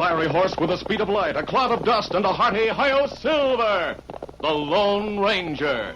fiery horse with the speed of light, a cloud of dust, and a hearty Hi-Yo Silver, the Lone Ranger.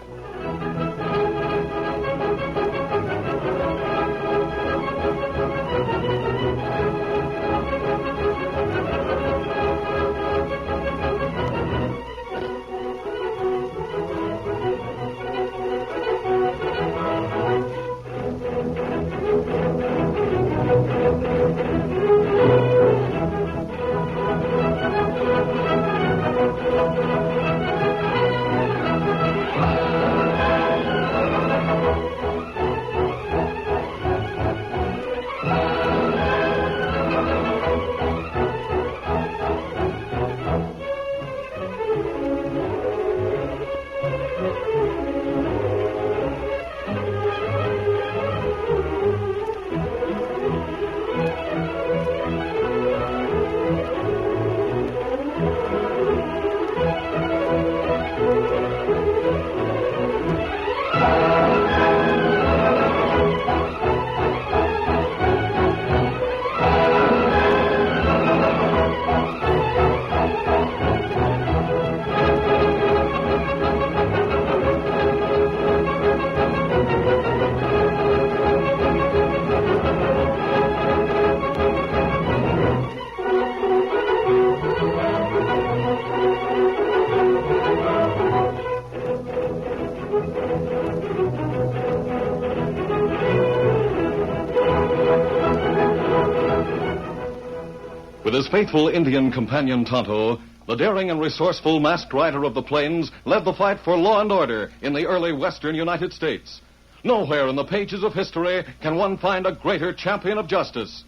With his faithful Indian companion Tonto, the daring and resourceful masked rider of the plains led the fight for law and order in the early western United States. Nowhere in the pages of history can one find a greater champion of justice.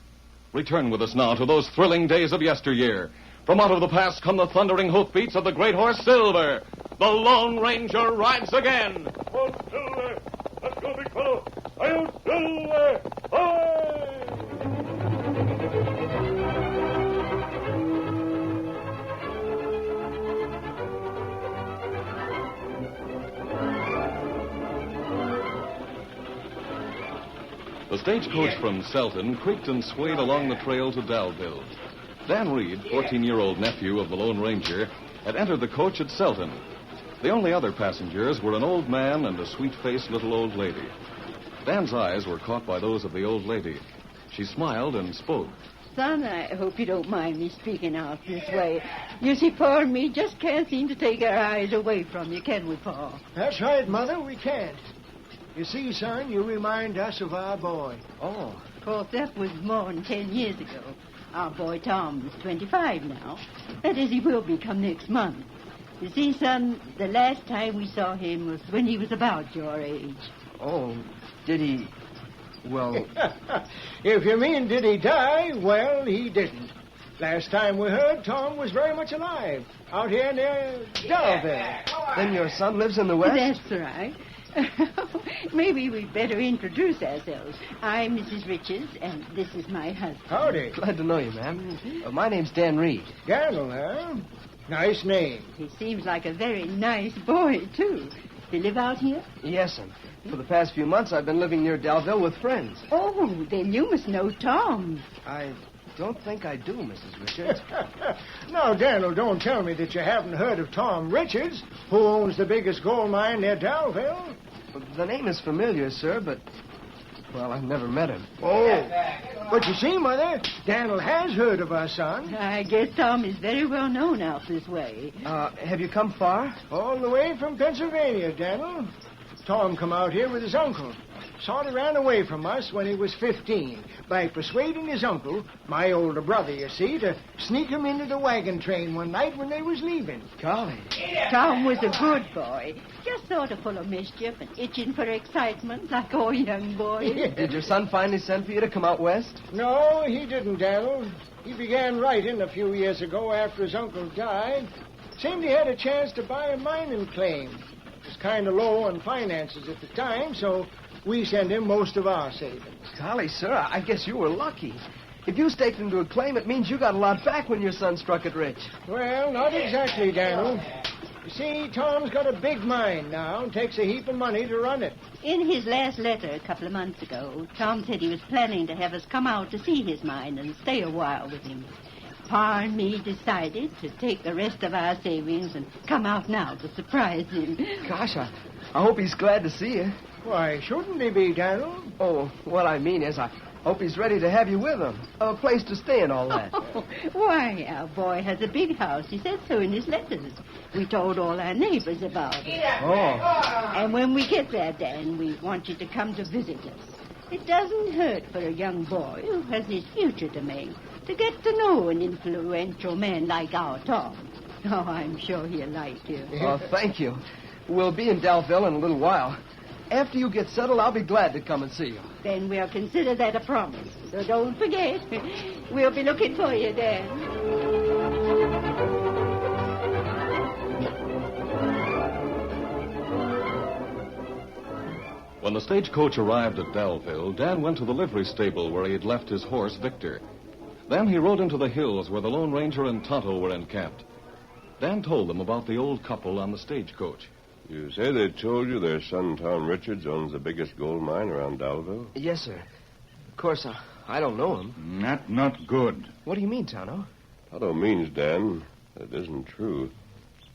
Return with us now to those thrilling days of yesteryear. From out of the past come the thundering hoofbeats of the great horse Silver. The Lone Ranger rides again. Oh, Silver! Let's go, big fellow! Hi-Yo Silver! Hi! The stagecoach from Selton creaked and swayed along the trail to Dalville. Dan Reed, 14-year-old nephew of the Lone Ranger, had entered the coach at Selton. The only other passengers were an old man and a sweet-faced little old lady. Dan's eyes were caught by those of the old lady. She smiled and spoke. Son, I hope you don't mind me speaking out this way. You see, Pa and me just can't seem to take our eyes away from you, can we, Pa? That's right, Mother, we can't. You see, son, you remind us of our boy. Oh. Of course, that was more than 10 years ago. Our boy Tom is 25 now. That is, he will be come next month. You see, son, the last time we saw him was when he was about your age. Oh, did he... Well... If you mean did he die, well, he didn't. Last time we heard, Tom was very much alive, out here near Dalville. Then your son lives in the West? That's right. Maybe we'd better introduce ourselves. I'm Mrs. Richards, and this is my husband. Howdy. Glad to know you, ma'am. My name's Dan Reed. Daniel, huh? Nice name. He seems like a very nice boy, too. You live out here? Yes, sir. For the past few months, I've been living near Dalville with friends. Oh, then you must know Tom. I don't think I do, Mrs. Richards. Now, Daniel, don't tell me that you haven't heard of Tom Richards, who owns the biggest gold mine near Dalville. The name is familiar, sir, but... Well, I've never met him. Oh, but you see, Mother, Daniel has heard of our son. I guess Tom is very well known out this way. Have you come far? All the way from Pennsylvania, Daniel. Tom come out here with his uncle. Sort of ran away from us when he was 15 by persuading his uncle, my older brother, you see, to sneak him into the wagon train one night when they was leaving. Golly. Tom was a good boy, just sort of full of mischief and itching for excitement like all young boys. Did your son finally send for you to come out west? No, he didn't, Daniel. He began writing a few years ago after his uncle died. Seemed he had a chance to buy a mining claim. It was kind of low on finances at the time, so we sent him most of our savings. Golly, sir, I guess you were lucky. If you staked into a claim, it means you got a lot back when your son struck it rich. Well, not exactly, Daniel. You see, Tom's got a big mine now and takes a heap of money to run it. In his last letter a couple of months ago, Tom said he was planning to have us come out to see his mine and stay a while with him. Pa and me decided to take the rest of our savings and come out now to surprise him. Gosh, I hope he's glad to see you. Why, shouldn't he be, Daniel? Oh, what I mean is I hope he's ready to have you with him. A place to stay and all that. Oh, why, our boy has a big house. He said so in his letters. We told all our neighbors about it. Oh. And when we get there, Dan, we want you to come to visit us. It doesn't hurt for a young boy who has his future to make to get to know an influential man like our Tom. Oh, I'm sure he'll like you. Oh, thank you. We'll be in Daleville in a little while. After you get settled, I'll be glad to come and see you. Then we'll consider that a promise. So don't forget. We'll be looking for you, Dan. When the stagecoach arrived at Daleville, Dan went to the livery stable where he had left his horse, Victor. Then he rode into the hills where the Lone Ranger and Tonto were encamped. Dan told them about the old couple on the stagecoach. You say they told you their son, Tom Richards, owns the biggest gold mine around Daleville? Yes, sir. Of course, I don't know him. That's not good. What do you mean, Tonto? Tonto means, Dan, that isn't true.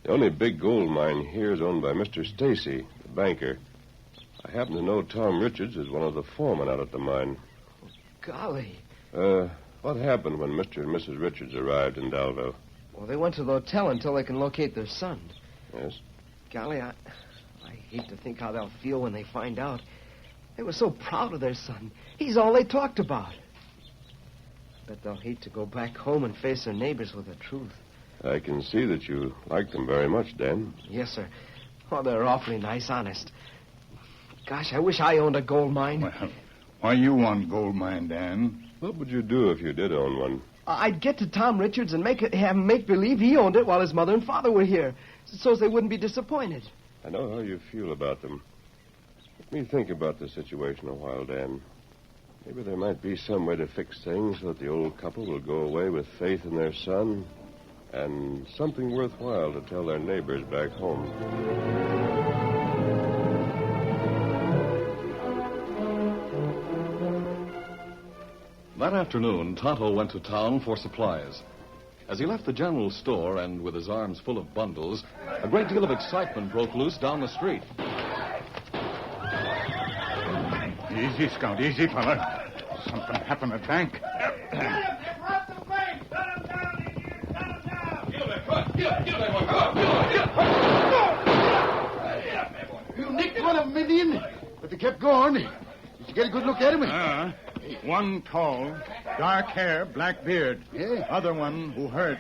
The only big gold mine here is owned by Mr. Stacy, the banker. I happen to know Tom Richards is one of the foremen out at the mine. Golly. What happened when Mr. and Mrs. Richards arrived in Daleville? Well, they went to the hotel until they can locate their son. Yes? Golly, I hate to think how they'll feel when they find out. They were so proud of their son. He's all they talked about. Bet they'll hate to go back home and face their neighbors with the truth. I can see that you like them very much, Dan. Yes, sir. Oh, they're awfully nice, honest. Gosh, I wish I owned a gold mine. Well, why you want gold mine, Dan? What would you do if you did own one? I'd get to Tom Richards and have him make believe he owned it while his mother and father were here, so they wouldn't be disappointed. I know how you feel about them. Let me think about the situation a while, Dan. Maybe there might be some way to fix things so that the old couple will go away with faith in their son and something worthwhile to tell their neighbors back home. That afternoon, Tonto went to town for supplies. As he left the general store and with his arms full of bundles, a great deal of excitement broke loose down the street. Easy, Scout. Easy, fella. Something happened at bank. You nicked one of them, Indian. But they kept going. Did you get a good look at him? One tall, dark hair, black beard. Yeah. Other one who hurt.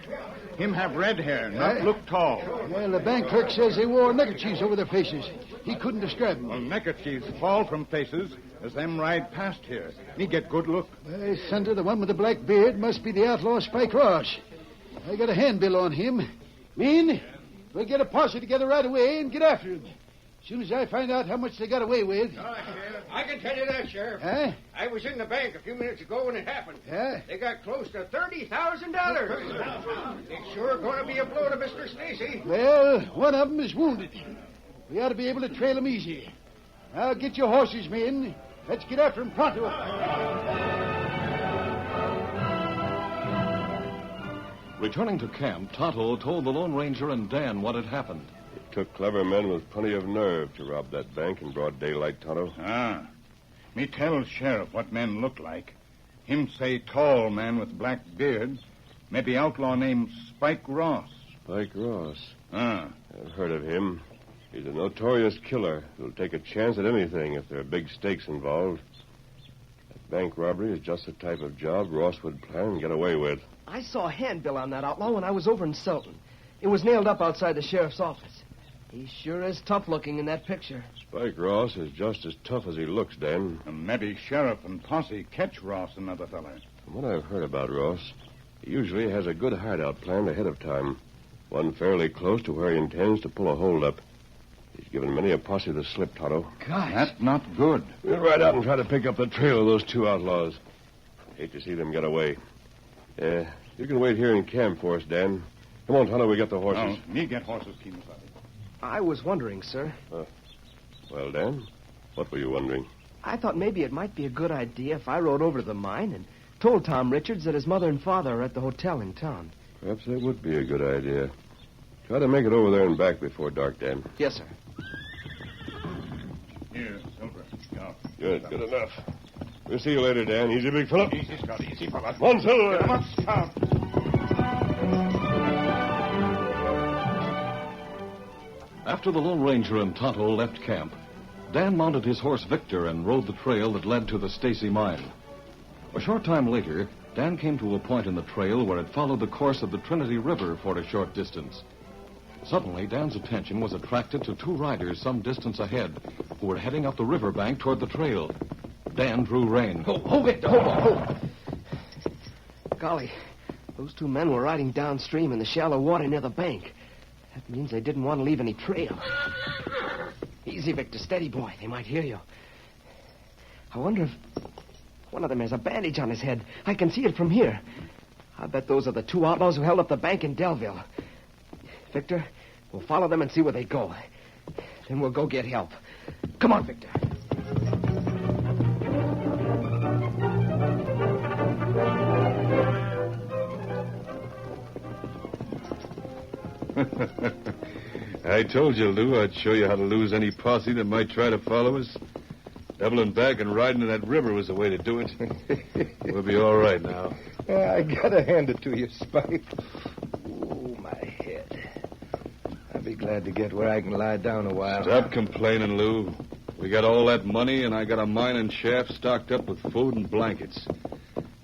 Him have red hair, not look tall. Well, the bank clerk says they wore neckerchiefs over their faces. He couldn't describe them. Well, neckerchiefs fall from faces as them ride past here. Me get good look. Well, Thunder, the one with the black beard must be the outlaw Spike Ross. I got a handbill on him. Mean, we'll get a posse together right away and get after him. As soon as I find out how much they got away with. I can tell you that, Sheriff. Huh? I was in the bank a few minutes ago when it happened. Yeah? They got close to $30,000. It's sure going to be a blow to Mr. Stacy. Well, one of them is wounded. We ought to be able to trail him easy. Now get your horses, men. Let's get after him pronto. Returning to camp, Tonto told the Lone Ranger and Dan what had happened. It took clever men with plenty of nerve to rob that bank in broad daylight, Tonto. Me tell Sheriff what men look like. Him say tall man with black beard. Maybe outlaw named Spike Ross. Spike Ross. Ah. I've heard of him. He's a notorious killer who'll take a chance at anything if there are big stakes involved. That bank robbery is just the type of job Ross would plan and get away with. I saw a handbill on that outlaw when I was over in Selton. It was nailed up outside the sheriff's office. He sure is tough looking in that picture. Spike Ross is just as tough as he looks, Dan. And maybe Sheriff and posse catch Ross another fella. From what I've heard about Ross, he usually has a good hideout planned ahead of time. One fairly close to where he intends to pull a holdup. He's given many a posse the slip, Tonto. Gosh. That's not good. We'll ride out and try to pick up the trail of those two outlaws. Hate to see them get away. You can wait here in camp for us, Dan. Come on, Tonto, we get the horses. Me get horses, Kemosabe. I was wondering, sir. Well, Dan, what were you wondering? I thought maybe it might be a good idea if I rode over to the mine and told Tom Richards that his mother and father are at the hotel in town. Perhaps that would be a good idea. Try to make it over there and back before dark, Dan. Yes, sir. Here, Silver. Go. Good enough. We'll see you later, Dan. Easy, big fella. Easy, Scout. Easy, fella. Come on, Silver. Come on, Scout. After the Lone Ranger and Tonto left camp, Dan mounted his horse Victor and rode the trail that led to the Stacy mine. A short time later, Dan came to a point in the trail where it followed the course of the Trinity River for a short distance. Suddenly, Dan's attention was attracted to two riders some distance ahead who were heading up the riverbank toward the trail. Dan drew rein. Ho, Victor, ho. Golly, those two men were riding downstream in the shallow water near the bank. That means they didn't want to leave any trail. Easy, Victor. Steady, boy. They might hear you. I wonder if one of them has a bandage on his head. I can see it from here. I bet those are the two outlaws who held up the bank in Delville. Victor, we'll follow them and see where they go. Then we'll go get help. Come on, Victor. I told you, Lou, I'd show you how to lose any posse that might try to follow us. Doubling back and riding in that river was the way to do it. We'll be all right now. I gotta hand it to you, Spike. Oh, my head. I'll be glad to get where I can lie down a while. Stop complaining, Lou. We got all that money, and I got a mining shaft stocked up with food and blankets.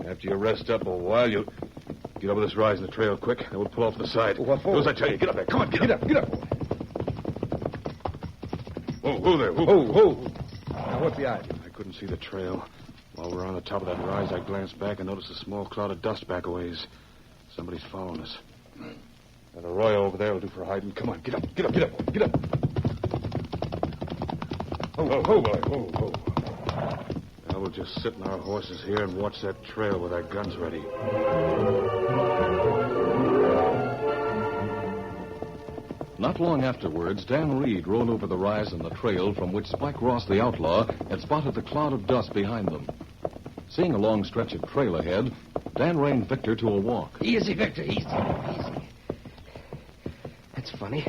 After you rest up a while, you'll get over this rise in the trail quick, then we'll pull off the side. What for? Do as I tell you. Get up there. Come on, Get up. Whoa there. Whoa. Now, what's behind you? I couldn't see the trail. While we were on the top of that rise, I glanced back and noticed a small cloud of dust back a ways. Somebody's following us. That arroyo over there will do for hiding. Come on, get up. Whoa. Now we'll just sit on our horses here and watch that trail with our guns ready. Not long afterwards, Dan Reed rode over the rise in the trail from which Spike Ross, the outlaw, had spotted the cloud of dust behind them. Seeing a long stretch of trail ahead, Dan reined Victor to a walk. Easy, Victor, easy. That's funny.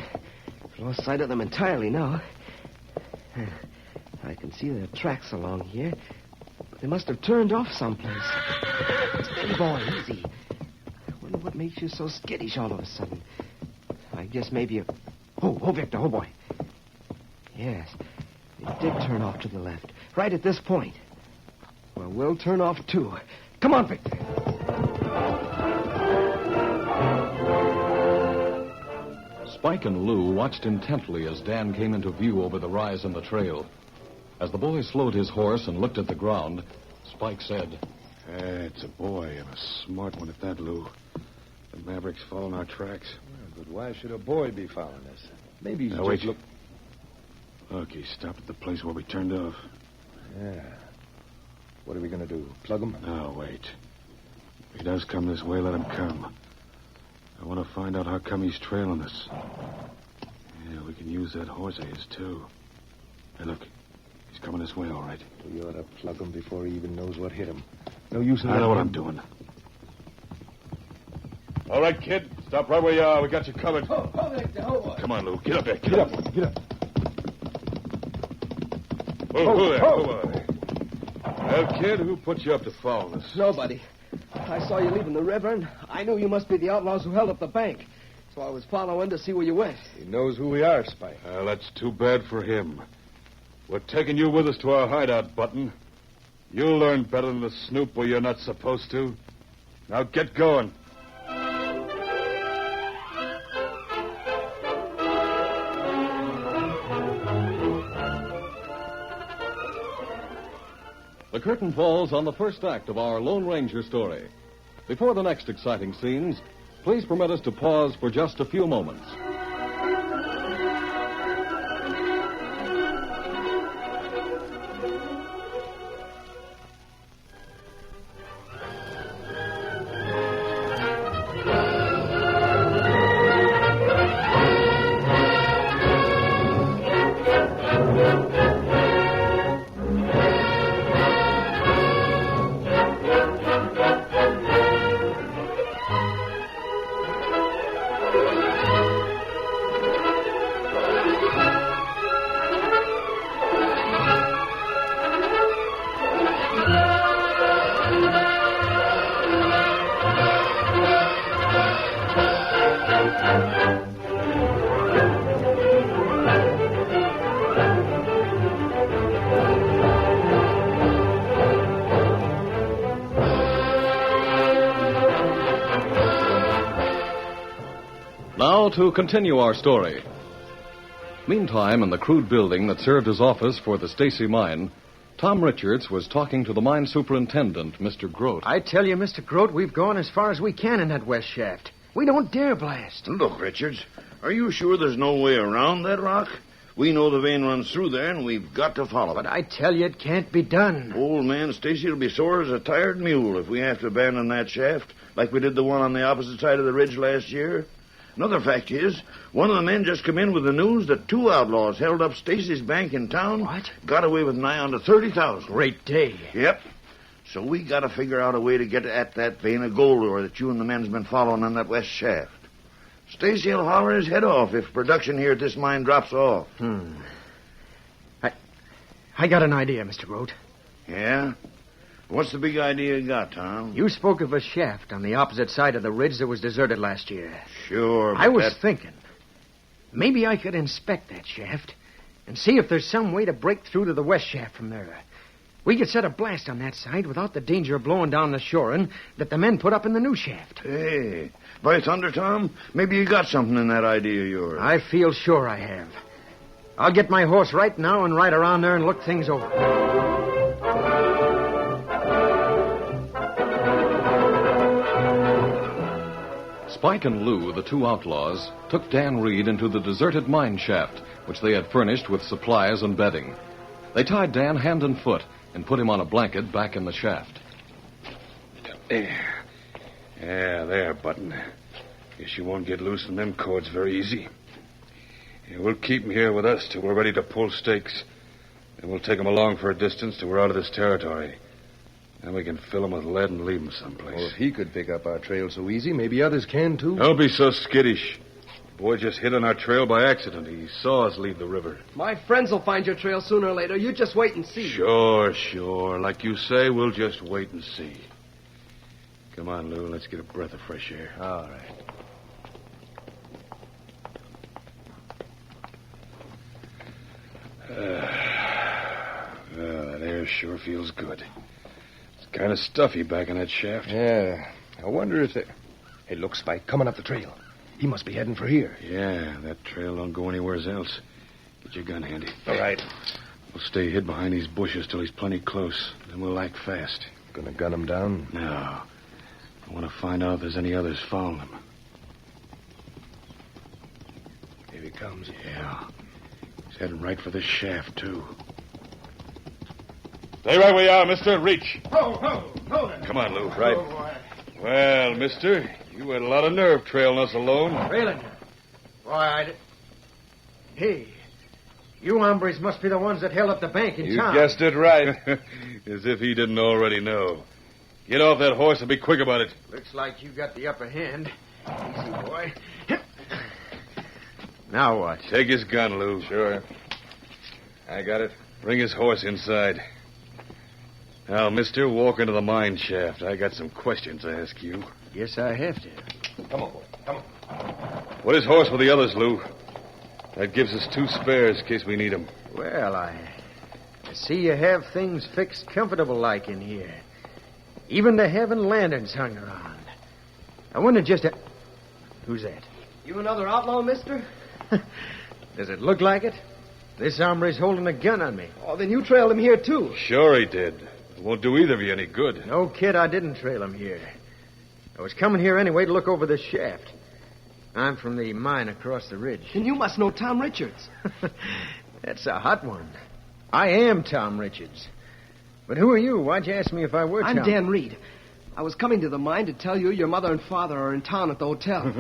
Lost sight of them entirely now. I can see their tracks along here. But they must have turned off someplace. Steady, boy, easy. I wonder what makes you so skittish all of a sudden. I guess maybe a... Oh, Victor, boy. Yes, they did turn off to the left, right at this point. Well, we'll turn off, too. Come on, Victor. Spike and Lou watched intently as Dan came into view over the rise in the trail. As the boy slowed his horse and looked at the ground, Spike said, It's a boy, and a smart one at that, Lou. The Maverick's following our tracks. But why should a boy be following us? Maybe he's Now, just wait. look... Look, he stopped at the place where we turned off. Yeah. What are we going to do? Plug him? Now, wait. If he does come this way, let him come. I want to find out how come he's trailing us. Yeah, we can use that horse of his, too. Hey, look. He's coming this way, all right. We ought to plug him before he even knows what hit him. No use in I know letting what him- I'm doing. All right, kid. Stop right where you are. We got you covered. Come on, Lou. Get up there. Get up. Who there? Well, kid, who put you up to following us? Nobody. I saw you leaving the river, and I knew you must be the outlaws who held up the bank. So I was following to see where you went. He knows who we are, Spike. Well, that's too bad for him. We're taking you with us to our hideout, Button. You'll learn better than to snoop where you're not supposed to. Now get going. The curtain falls on the first act of our Lone Ranger story. Before the next exciting scenes, please permit us to pause for just a few moments. Now to continue our story. Meantime, in the crude building that served as office for the Stacy mine, Tom Richards was talking to the mine superintendent, Mr. Grote. I tell you, Mr. Grote, we've gone as far as we can in that west shaft. We don't dare blast. Look, Richards, are you sure there's no way around that rock? We know the vein runs through there, and we've got to follow it. But I tell you, it can't be done. Old man Stacy will be sore as a tired mule if we have to abandon that shaft like we did the one on the opposite side of the ridge last year. Another fact is, one of the men just come in with the news that 2 outlaws held up Stacy's bank in town. What? Got away with nigh on to $30,000. Great day. Yep. So we got to figure out a way to get at that vein of gold ore that you and the men's been following on that west shaft. Stacy will holler his head off if production here at this mine drops off. I got an idea, Mr. Grote. Yeah? What's the big idea you got, Tom? You spoke of a shaft on the opposite side of the ridge that was deserted last year. Sure, but I was thinking, maybe I could inspect that shaft and see if there's some way to break through to the west shaft from there. We could set a blast on that side without the danger of blowing down the shoring that the men put up in the new shaft. Hey, by thunder, Tom, maybe you got something in that idea of yours. I feel sure I have. I'll get my horse right now and ride around there and look things over. Spike and Lou, the 2 outlaws, took Dan Reed into the deserted mine shaft, which they had furnished with supplies and bedding. They tied Dan hand and foot and put him on a blanket back in the shaft. There. Yeah, there, Button. Guess you won't get loose from them cords very easy. Yeah, we'll keep him here with us till we're ready to pull stakes. Then we'll take him along for a distance till we're out of this territory. Then we can fill him with lead and leave him someplace. Well, if he could pick up our trail so easy, maybe others can, too. Don't be so skittish. The boy just hit on our trail by accident. He saw us leave the river. My friends will find your trail sooner or later. You just wait and see. Sure. Like you say, we'll just wait and see. Come on, Lou. Let's get a breath of fresh air. All right. That air sure feels good. It's kind of stuffy back in that shaft. Yeah. I wonder if they... Hey, look, Spike, coming up the trail. He must be heading for here. Yeah, that trail don't go anywhere else. Get your gun handy. All right. We'll stay hid behind these bushes till he's plenty close. Then we'll act fast. Gonna gun him down? No. I want to find out if there's any others following him. Here he comes. Yeah. He's heading right for this shaft, too. Stay right where you are, mister. Reach. Hold it. Come on, Lou. Right. Well, mister, you had a lot of nerve trailing us alone. Trailing you? Why, Hey, you hombres must be the ones that held up the bank in You town. guessed it right. As if he didn't already know. Get off that horse and be quick about it. Looks like you got the upper hand. Easy, boy. Now what? Take his gun, Lou. Sure. I got it. Bring his horse inside. Now, mister, walk into the mine shaft. I got some questions to ask you. Yes, I have to. Come on, boy. Come on. Put his horse with the others, Lou. That gives us 2 spares in case we need them. Well, I see you have things fixed comfortable like in here. Even the heaven lanterns hung around. I wonder just... Who's that? You another outlaw, mister? Does it look like it? This hombre's holding a gun on me. Oh, then you trailed him here, too. Sure he did. It won't do either of you any good. No, kid, I didn't trail him here. I was coming here anyway to look over this shaft. I'm from the mine across the ridge. Then you must know Tom Richards. That's a hot one. I am Tom Richards. But who are you? Why'd you ask me if I were I'm Tom? Dan Reed. I was coming to the mine to tell you your mother and father are in town at the hotel.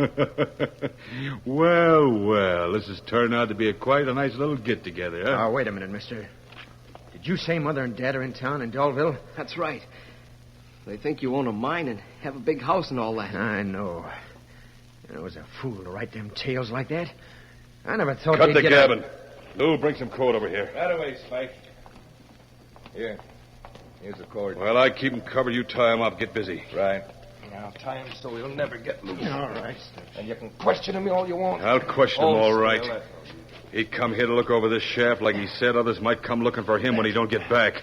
Well, this is turning out to be quite a nice little get-together, huh? Oh, wait a minute, mister. Did you say Mother and Dad are in town in Dolville? That's right. They think you own a mine and have a big house and all that. I know. I was a fool to write them tales like that. I never thought Cut they'd the get gabbing. Lou, bring some cord over here. Right away, Spike. Here. Here's the cord. Well, I keep him covered. You tie him up. Get busy. Right. Now, tie him so he'll never get loose. All right. And you can question him all you want. I'll question him Oh, all still right. that- He come here to look over this shaft like he said. Others might come looking for him when he don't get back.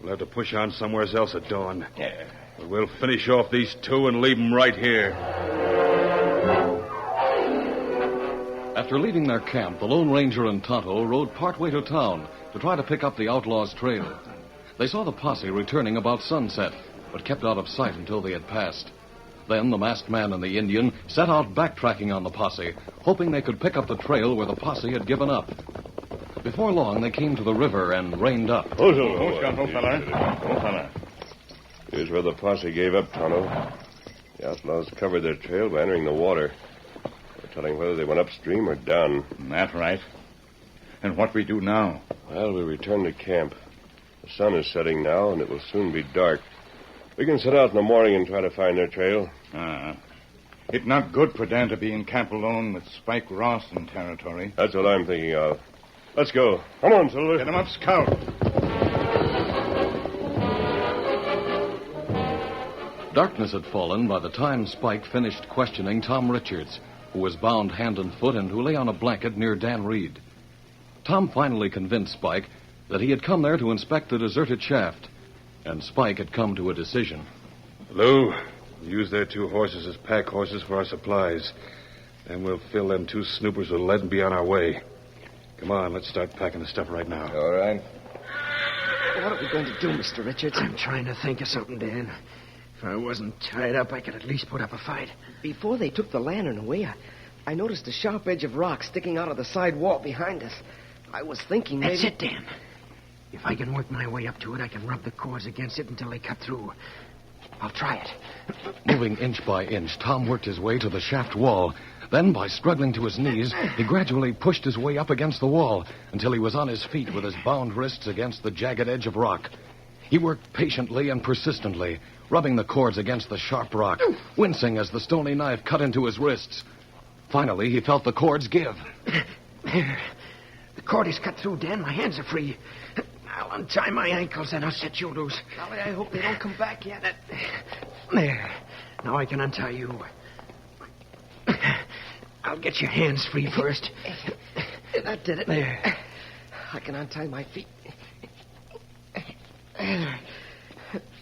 We'll have to push on somewhere else at dawn. Yeah. But we'll finish off these 2 and leave them right here. After leaving their camp, the Lone Ranger and Tonto rode partway to town to try to pick up the outlaws' trail. They saw the posse returning about sunset, but kept out of sight until they had passed. Then the masked man and the Indian set out backtracking on the posse, hoping they could pick up the trail where the posse had given up. Before long, they came to the river and reined up. Here's where the posse gave up, Tonto. The outlaws covered their trail by entering the water. No telling whether they went upstream or down. That's right. And what we do now? Well, we return to camp. The sun is setting now, and it will soon be dark. We can set out in the morning and try to find their trail. It's not good for Dan to be in camp alone with Spike Ross in territory. That's what I'm thinking of. Let's go. Come on, Silver. Get him up, Scout. Darkness had fallen by the time Spike finished questioning Tom Richards, who was bound hand and foot and who lay on a blanket near Dan Reed. Tom finally convinced Spike that he had come there to inspect the deserted shaft, and Spike had come to a decision. Lou, we'll use their 2 horses as pack horses for our supplies. Then we'll fill them 2 snoopers with lead and be on our way. Come on, let's start packing the stuff right now. All right. What are we going to do, Mr. Richards? I'm trying to think of something, Dan. If I wasn't tied up, I could at least put up a fight. Before they took the lantern away, I noticed a sharp edge of rock sticking out of the side wall behind us. I was thinking That's maybe... it, Dan. If I can work my way up to it, I can rub the cords against it until they cut through. I'll try it. Moving inch by inch, Tom worked his way to the shaft wall. Then, by struggling to his knees, he gradually pushed his way up against the wall until he was on his feet with his bound wrists against the jagged edge of rock. He worked patiently and persistently, rubbing the cords against the sharp rock, wincing as the stony knife cut into his wrists. Finally, he felt the cords give. There. The cord is cut through, Dan. My hands are free. I'll untie my ankles and I'll set you loose. Golly, I hope they don't come back yet. There. Now I can untie you. I'll get your hands free first. That did it. There. I can untie my feet.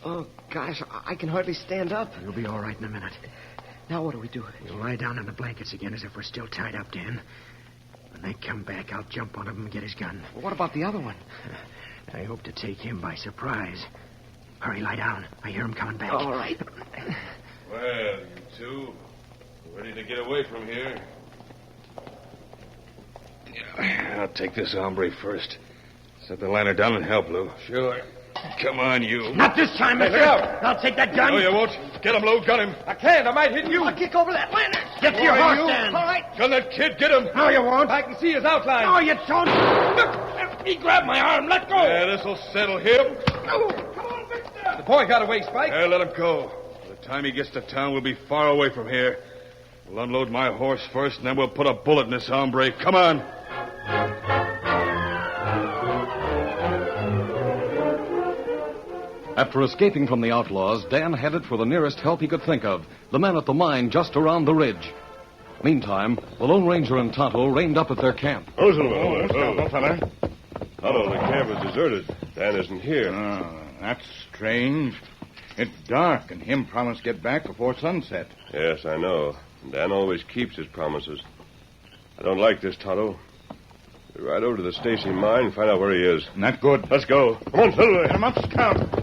Oh, gosh, I can hardly stand up. You'll be all right in a minute. Now what do we do? You'll lie down in the blankets again as if we're still tied up, Dan. When they come back, I'll jump on him and get his gun. Well, what about the other one? I hope to take him by surprise. Hurry, lie down. I hear him coming back. All right. Well, you 2, ready to get away from here? Yeah, I'll take this hombre first. Set the lantern down and help, Lou. Sure. Come on, you. Not this time, mister. I'll take that gun. No, you won't. Get him, Lou. Got him. I can't. I might hit you. I'll kick over that lantern. Get to your horse, Dan. All right. Gun that kid. Get him. No, you won't. I can see his outline. No, you don't. He grabbed my arm. Let go. Yeah, this'll settle him. No. Come on, Victor. The boy got away, Spike. Yeah, let him go. By the time he gets to town, we'll be far away from here. We'll unload my horse first, and then we'll put a bullet in this hombre. Come on. After escaping from the outlaws, Dan headed for the nearest help he could think of, the men at the mine just around the ridge. Meantime, the Lone Ranger and Tonto reined up at their camp. Tonto, the camp is deserted. Dan isn't here. That's strange. It's dark, and him promised to get back before sunset. Yes, I know. Dan always keeps his promises. I don't like this, Tonto. We'll ride over to the Stacy mine and find out where he is. Not good. Let's go. Come on, Silver. Get him up, Scout.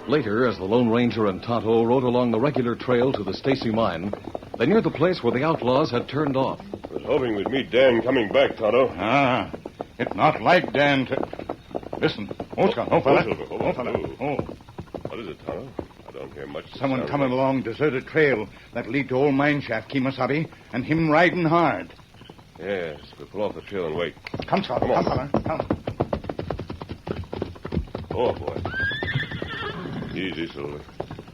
Later, as the Lone Ranger and Tonto rode along the regular trail to the Stacy mine, they neared the place where the outlaws had turned off. I was hoping we'd meet Dan coming back, Tonto. It's not like Dan to... Listen. Oh, Scout. Oh, fella. Oh, fella. Oh. What is it, Tonto? I don't hear much. Someone coming along deserted trail that lead to old mine shaft, Kemosabe, and him riding hard. Yes, we'll pull off the trail and wait. Come, Scout. Come, fella. Come. Oh, boy. Easy, Silver.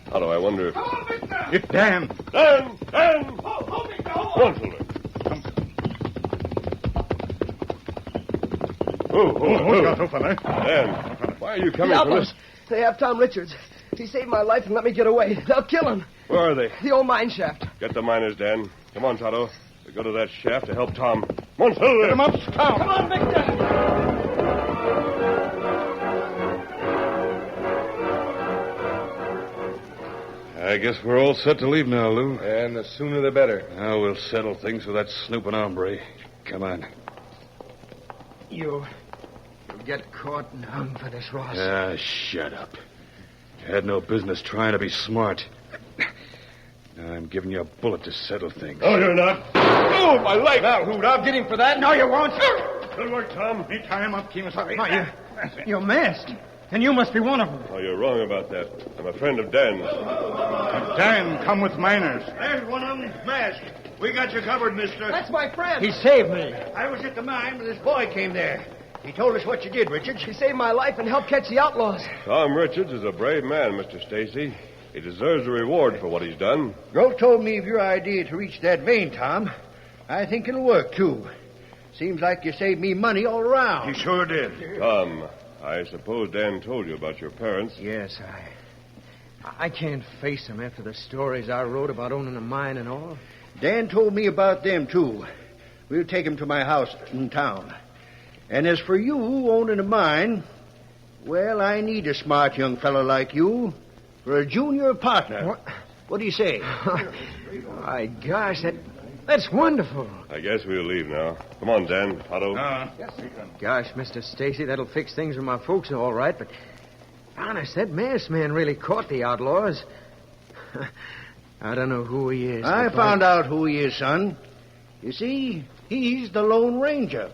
Tonto, I wonder if... Come on, Victor! It's Dan! Dan! Oh, Victor! Come on, Silver. Oh, fella. Dan, why are you coming The from outlaws. us? They have Tom Richards. He saved my life and let me get away. They'll kill him. Where are they? The old mine shaft. Get the miners, Dan. Come on, Tonto. We'll go to that shaft to help Tom. Come on, Silver. Get him up, Scout. Come on, Victor. I guess we're all set to leave now, Lou. And the sooner the better. Now we'll settle things with that snooping hombre. Come on. You'll get caught and hung for this, Ross. Ah, shut up. You had no business trying to be smart. Now I'm giving you a bullet to settle things. No, you're not. Oh, my leg! Now, Hoot, I'll get him for that. No, you won't. Good work, Tom. Me tie him up, Kemosabe. Oh, you're masked. And you must be one of them. Oh, you're wrong about that. I'm a friend of Dan's. Dan, come with miners. There's one of them masked. We got you covered, mister. That's my friend. He saved me. I was at the mine when this boy came there. He told us what you did, Richards. He saved my life and helped catch the outlaws. Tom Richards is a brave man, Mr. Stacy. He deserves a reward for what he's done. Grove told me of your idea to reach that vein, Tom. I think it'll work, too. Seems like you saved me money all around. He sure did. Tom, I suppose Dan told you about your parents. Yes, I can't face them after the stories I wrote about owning a mine and all. Dan told me about them, too. We'll take him to my house in town. And as for you owning a mine, well, I need a smart young fellow like you for a junior partner. What do you say? My gosh, that's wonderful. I guess we'll leave now. Come on, Dan. Otto. Gosh, Mr. Stacy, that'll fix things with my folks all right, but honest, that masked man really caught the outlaws. I don't know who he is. I found out who he is, son. You see, he's the Lone Ranger.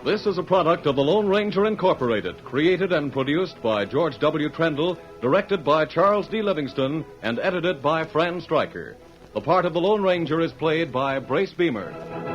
This is a product of the Lone Ranger Incorporated, created and produced by George W. Trendle, directed by Charles D. Livingston, and edited by Fran Stryker. The part of the Lone Ranger is played by Brace Beamer.